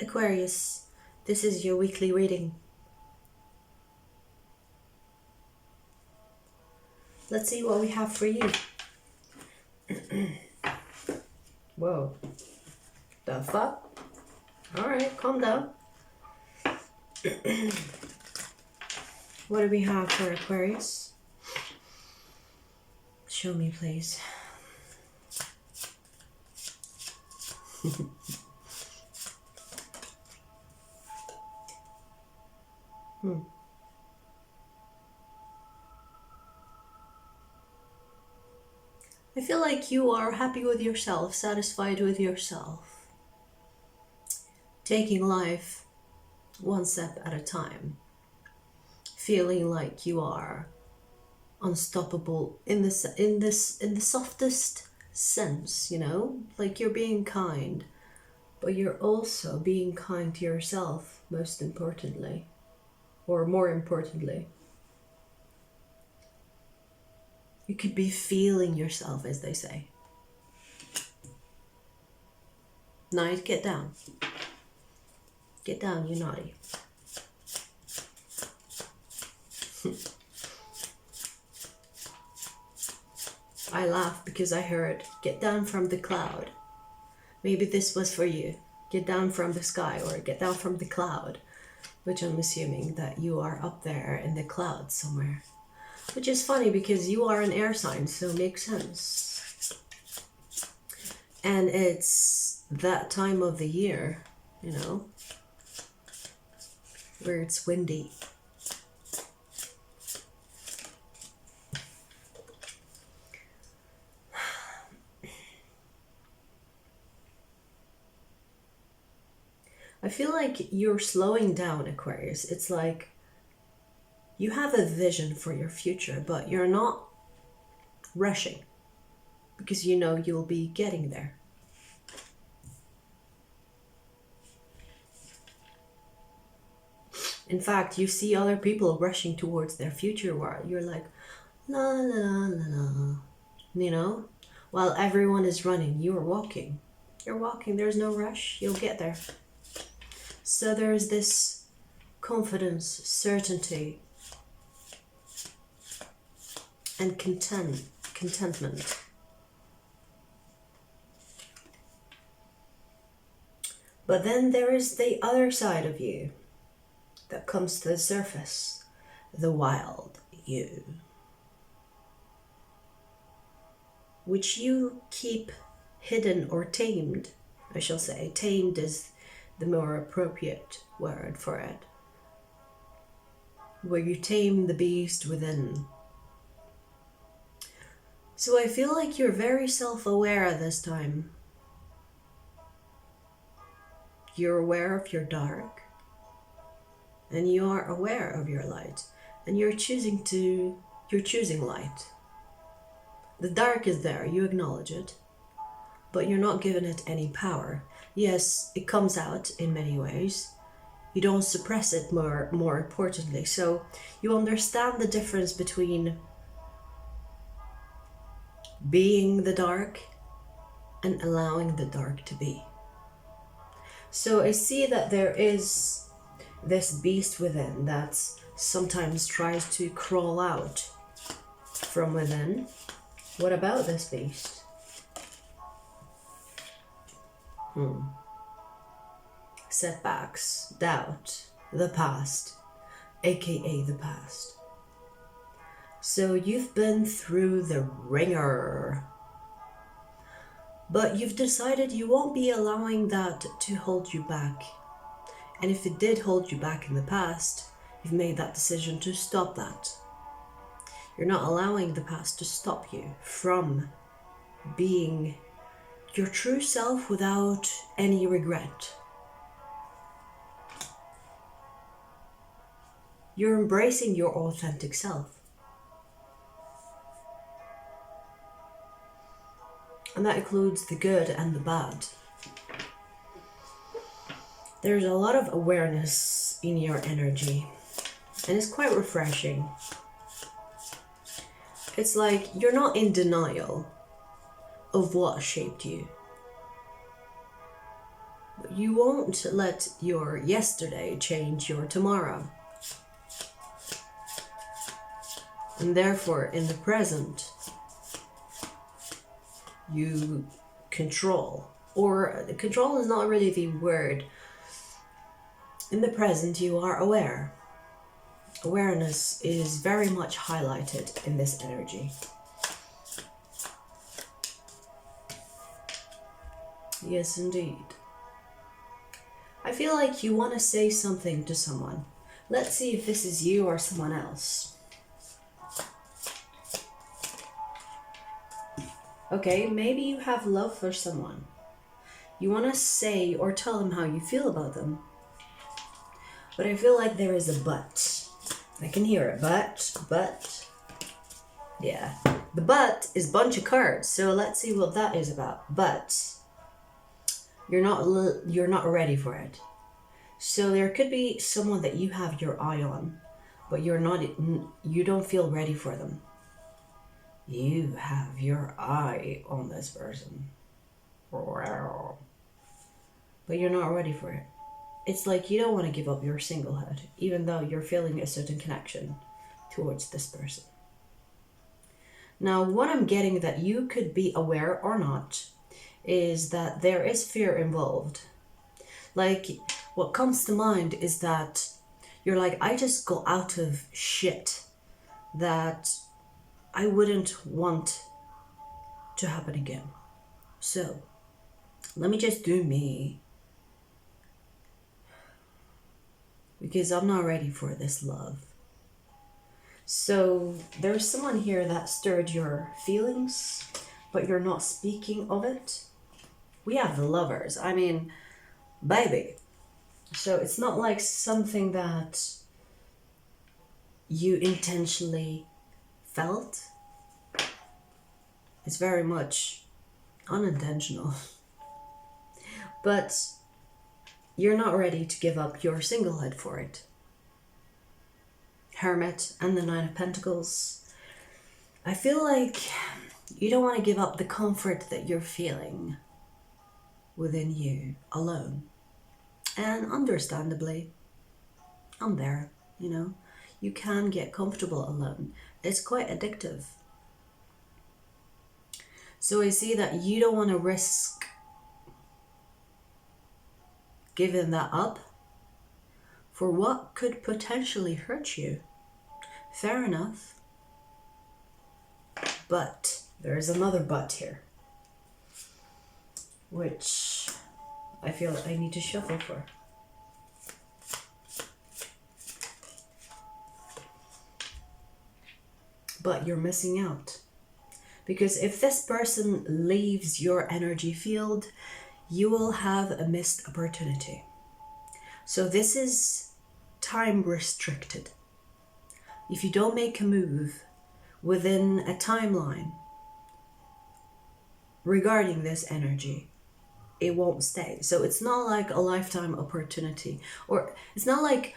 Aquarius, this is your weekly reading. Let's see what we have for you. Whoa. The fuck? Alright, calm down. What do we have for Aquarius? Show me, please. I feel like you are happy with yourself, satisfied with yourself, taking life one step at a time, feeling like you are unstoppable in the softest sense, you know, like you're being kind, but you're also being kind to yourself, most importantly, or more importantly. You could be feeling yourself, as they say. Night, get down. Get down, you naughty. I laugh because I heard, get down from the cloud. Maybe this was for you. Get down from the sky or get down from the cloud, which I'm assuming that you are up there in the clouds somewhere. Which is funny because you are an air sign, so it makes sense. And it's that time of the year, you know, where it's windy. I feel like you're slowing down, Aquarius. It's like you have a vision for your future, but you're not rushing because you know you'll be getting there. In fact, you see other people rushing towards their future while you're like, la la la la la, you know? While everyone is running, you're walking. You're walking, there's no rush, you'll get there. So there's this confidence, certainty, and contentment. But then there is the other side of you that comes to the surface, the wild you, which you keep hidden or tamed, I shall say. Tamed is the more appropriate word for it, where you tame the beast within. So I feel like you're very self-aware this time. You're aware of your dark, and you are aware of your light, and you're choosing light. The dark is there, you acknowledge it, but you're not giving it any power. Yes, it comes out in many ways. You don't suppress it more importantly. So you understand the difference between being the dark and allowing the dark to be. So I see that there is this beast within that sometimes tries to crawl out from within. What about this beast? Setbacks, doubt, the past, aka the past. So you've been through the ringer, but you've decided you won't be allowing that to hold you back. And if it did hold you back in the past, you've made that decision to stop that. You're not allowing the past to stop you from being your true self without any regret. You're embracing your authentic self. And that includes the good and the bad. There's a lot of awareness in your energy, and it's quite refreshing. It's like you're not in denial of what shaped you. you won't let your yesterday change your tomorrow. And therefore, in the present, you control. Or control is not really the word. In the present, you are aware. Awareness is very much highlighted in this energy. Yes, indeed. I feel like you want to say something to someone. Let's see if this is you or someone else. Okay, maybe you have love for someone. You want to say or tell them how you feel about them. But I feel like there is a but. I can hear it. But. Yeah. The but is a bunch of cards. So let's see what that is about. But you're not ready for it. So there could be someone that you have your eye on, but you don't feel ready for them. You have your eye on this person. Wow. But you're not ready for it. It's like you don't want to give up your singlehood, even though you're feeling a certain connection towards this person. Now, what I'm getting that you could be aware or not is that there is fear involved. Like, what comes to mind is that you're like, I just got out of shit that I wouldn't want to happen again. So, let me just do me. Because I'm not ready for this love. So, there's someone here that stirred your feelings, but you're not speaking of it. We have the Lovers. I mean, baby. So, it's not like something that you intentionally felt. It's very much unintentional. But you're not ready to give up your singlehood for it. Hermit and the Nine of Pentacles. I feel like you don't want to give up the comfort that you're feeling within you alone. And understandably, I'm there, you know. You can get comfortable alone. It's quite addictive. So I see that you don't want to risk giving that up for what could potentially hurt you. Fair enough. But there's another but here, which I feel like I need to shuffle for. But you're missing out. Because if this person leaves your energy field, you will have a missed opportunity. So this is time restricted. If you don't make a move within a timeline regarding this energy, it won't stay. So it's not like a lifetime opportunity, or it's not like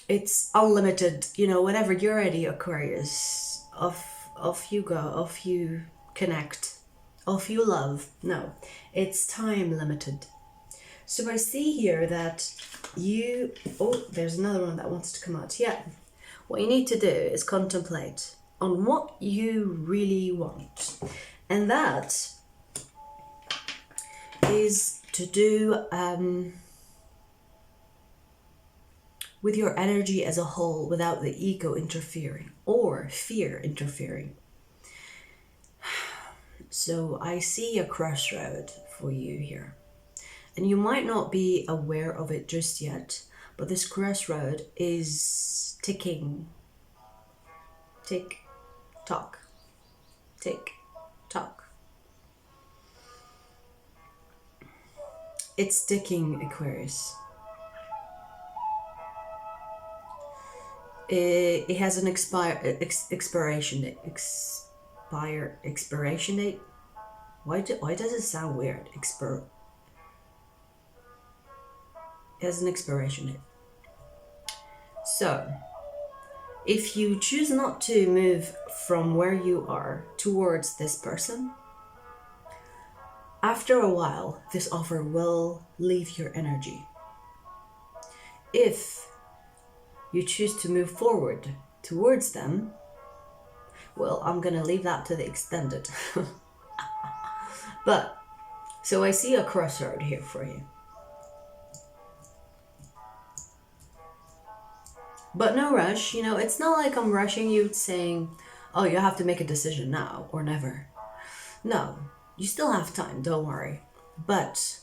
it's unlimited, you know, whenever you're ready, Aquarius, off you go, off you connect, off you love. No, it's time limited. So I see here that you, oh, there's another one that wants to come out. Yeah, what you need to do is contemplate on what you really want. And that is to do with your energy as a whole without the ego interfering or fear interfering. So I see a crossroad for you here. And you might not be aware of it just yet, but this crossroad is ticking. Tick, tock. Tick, tock. It's ticking, Aquarius. It has an expiration date. Expiration date? Why does it sound weird? It has an expiration date. So, if you choose not to move from where you are towards this person, After a while, this offer will leave your energy. If you choose to move forward towards them, well, I'm gonna leave that to the extended. But, so I see a crossroad here for you. But no rush, you know, it's not like I'm rushing you saying, oh, you have to make a decision now or never. No, you still have time, don't worry. But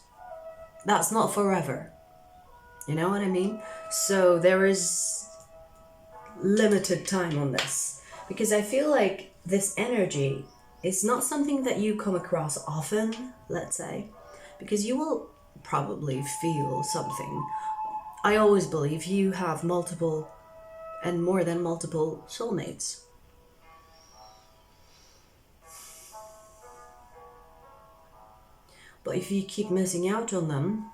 that's not forever. You know what I mean? So there is limited time on this. Because I feel like this energy is not something that you come across often, let's say. Because you will probably feel something. I always believe you have multiple and more than multiple soulmates. But if you keep missing out on them,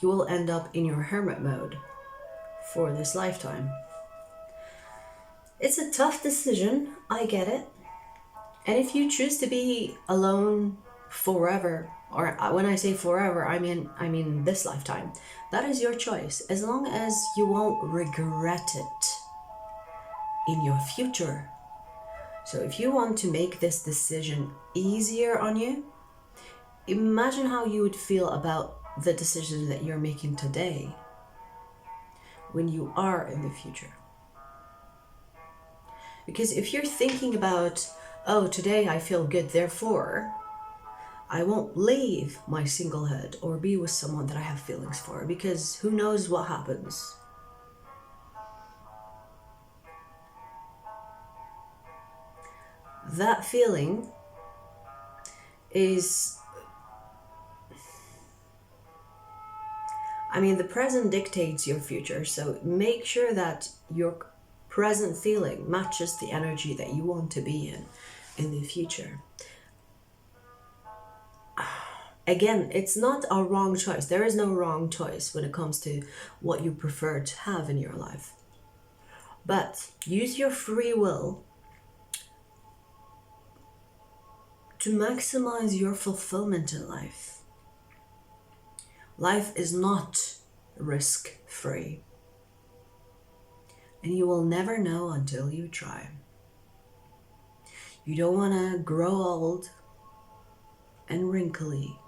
you will end up in your hermit mode for this lifetime. It's a tough decision, I get it. And if you choose to be alone forever, or when I say forever, I mean this lifetime, that is your choice, as long as you won't regret it in your future. So if you want to make this decision easier on you, imagine how you would feel about the decision that you're making today when you are in the future. Because if you're thinking about, oh, today I feel good, therefore I won't leave my singlehood or be with someone that I have feelings for, because who knows what happens. That feeling is, the present dictates your future, so make sure that your present feeling matches the energy that you want to be in the future. Again, it's not a wrong choice. There is no wrong choice when it comes to what you prefer to have in your life. But use your free will to maximize your fulfillment in life. Life is not risk-free. And you will never know until you try. You don't want to grow old and wrinkly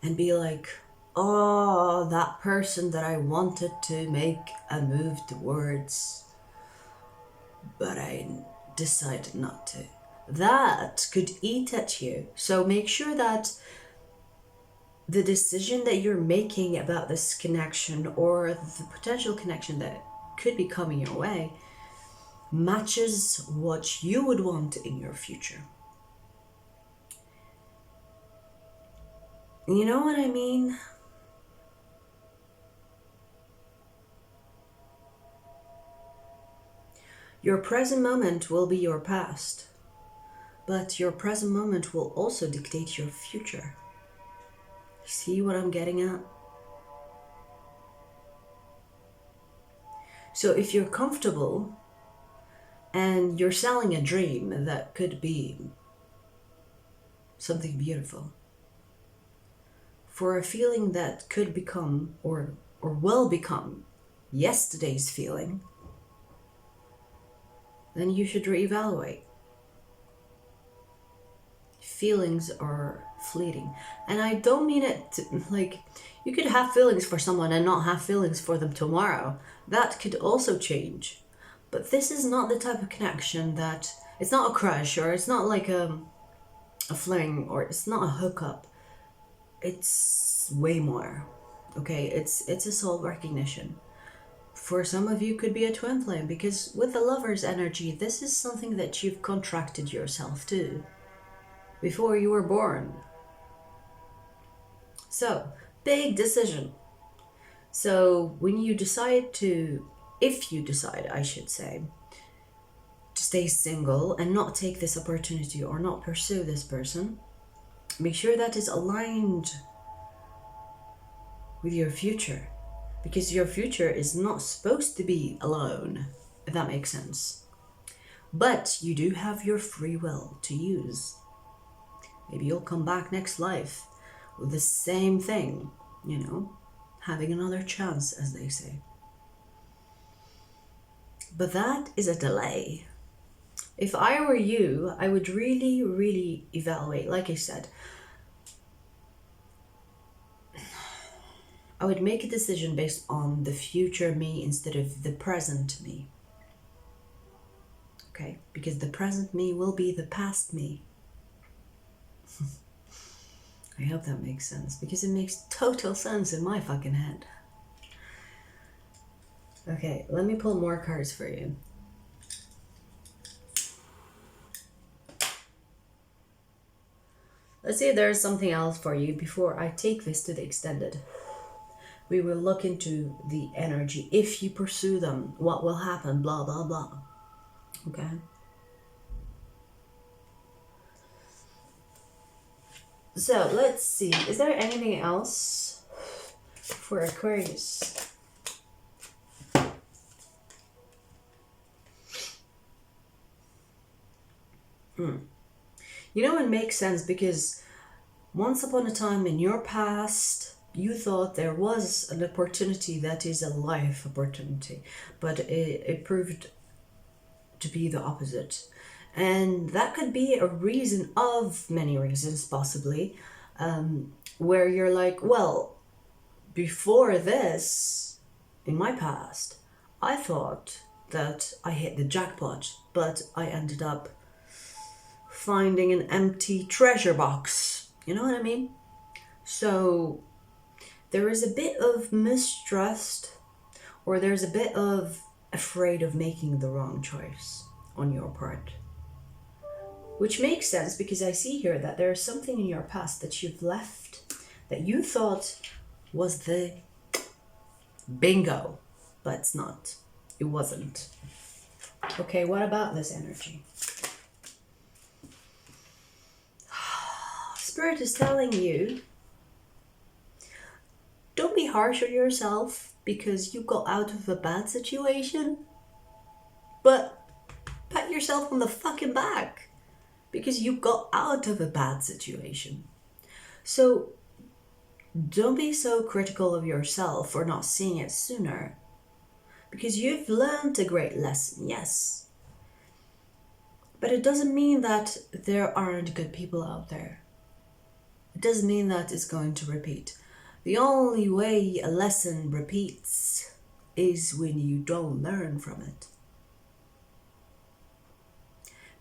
and be like, oh, that person that I wanted to make a move towards, but I decided not to. That could eat at you. So make sure that the decision that you're making about this connection or the potential connection that could be coming your way matches what you would want in your future. You know what I mean? Your present moment will be your past, but your present moment will also dictate your future. See what I'm getting at? So if you're comfortable and you're selling a dream that could be something beautiful, for a feeling that could become or will become yesterday's feeling, then you should reevaluate. Feelings are fleeting. And I don't mean it like you could have feelings for someone and not have feelings for them tomorrow. That could also change. But this is not the type of connection that, it's not a crush, or it's not like a fling, or it's not a hookup. It's way more. Okay, it's a soul recognition. For some of you could be a twin flame, because with the lover's energy, this is something that you've contracted yourself to before you were born. So, big decision. So when you decide to, if you decide, I should say, to stay single and not take this opportunity or not pursue this person, make sure that is aligned with your future, because your future is not supposed to be alone, if that makes sense. But you do have your free will to use. Maybe you'll come back next life with the same thing, you know, having another chance, as they say. But that is a delay. If I were you, I would really, really evaluate. Like I said, I would make a decision based on the future me instead of the present me. Okay? Because the present me will be the past me. I hope that makes sense, because it makes total sense in my fucking head. Okay, let me pull more cards for you. Let's see if there's something else for you before I take this to the extended. We will look into the energy. If you pursue them, what will happen, blah, blah, blah. Okay? So, let's see. Is there anything else for Aquarius? You know, it makes sense because once upon a time in your past, you thought there was an opportunity that is a life opportunity, but it proved to be the opposite. And that could be a reason of many reasons, possibly, where you're like, well, before this, in my past, I thought that I hit the jackpot, but I ended up finding an empty treasure box. You know what I mean? So there is a bit of mistrust, or there's a bit of afraid of making the wrong choice on your part. Which makes sense because I see here that there's something in your past that you've left that you thought was the bingo, but it's not. It wasn't. Okay, what about this energy? Spirit is telling you, don't be harsh on yourself because you got out of a bad situation, but pat yourself on the fucking back because you got out of a bad situation. So don't be so critical of yourself for not seeing it sooner, because you've learned a great lesson, yes. But it doesn't mean that there aren't good people out there. It doesn't mean that it's going to repeat. The only way a lesson repeats is when you don't learn from it.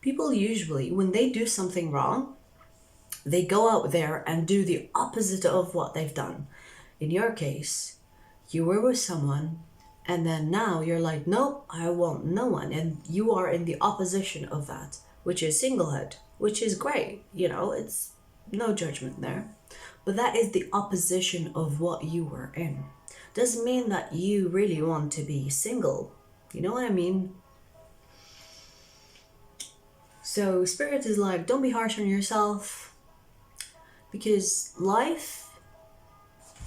People usually, when they do something wrong, they go out there and do the opposite of what they've done. In your case, you were with someone and then now you're like, nope, I want no one. And you are in the opposition of that, which is singlehood, which is great. You know, it's no judgment there. But that is the opposition of what you were in. Doesn't mean that you really want to be single. You know what I mean? So Spirit is like, don't be harsh on yourself, because life,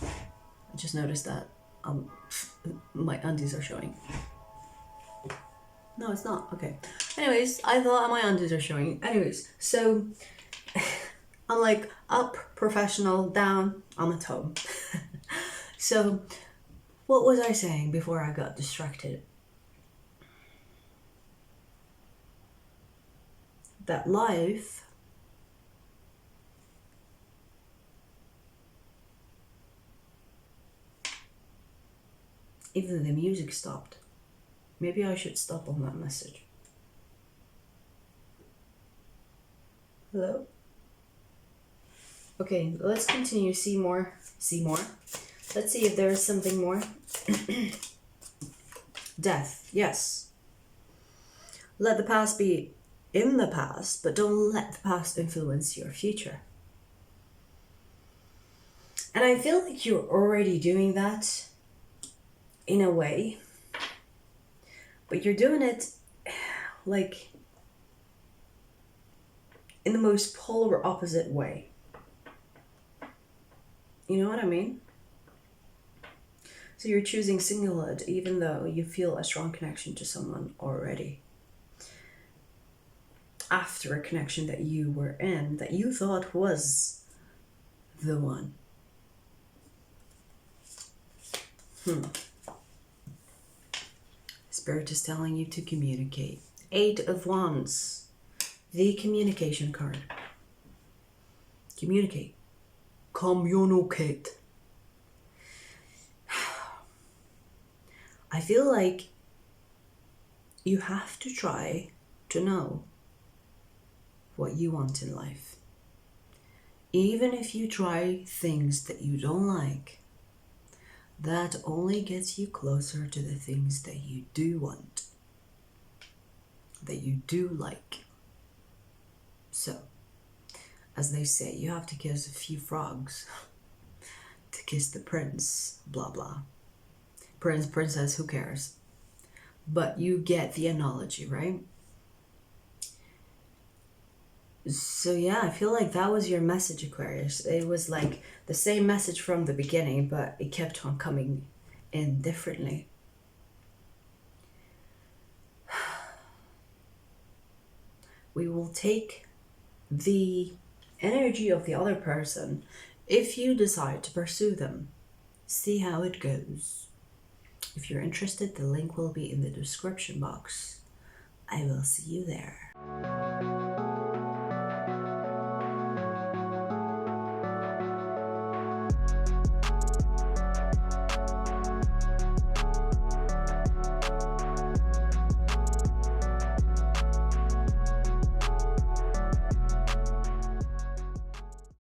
I just noticed that my undies are showing. No, it's not. Okay. Anyways, I thought my undies are showing. Anyways, so I'm like up, professional, down, I'm at home. So what was I saying before I got distracted? That life even the music stopped. Maybe I should stop on that message. Hello? Okay, let's continue. See more. Let's see if there is something more. Death, yes. Let the past be in the past, but don't let the past influence your future. And I feel like you're already doing that in a way, but you're doing it like in the most polar opposite way. You know what I mean? So you're choosing singlehood even though you feel a strong connection to someone already. after a connection that you were in that you thought was the one. Spirit is telling you to communicate. 8 of Wands, the communication card. Communicate. Communicate. I feel like you have to try to know what you want in life. Even if you try things that you don't like, that only gets you closer to the things that you do want, that you do like. So, as they say, you have to kiss a few frogs to kiss the prince, blah blah. Prince, princess, who cares? But you get the analogy, right? So yeah, I feel like that was your message, Aquarius. It was like the same message from the beginning, but it kept on coming in differently. We will take the energy of the other person if you decide to pursue them. See how it goes. If you're interested, the link will be in the description box. I will see you there.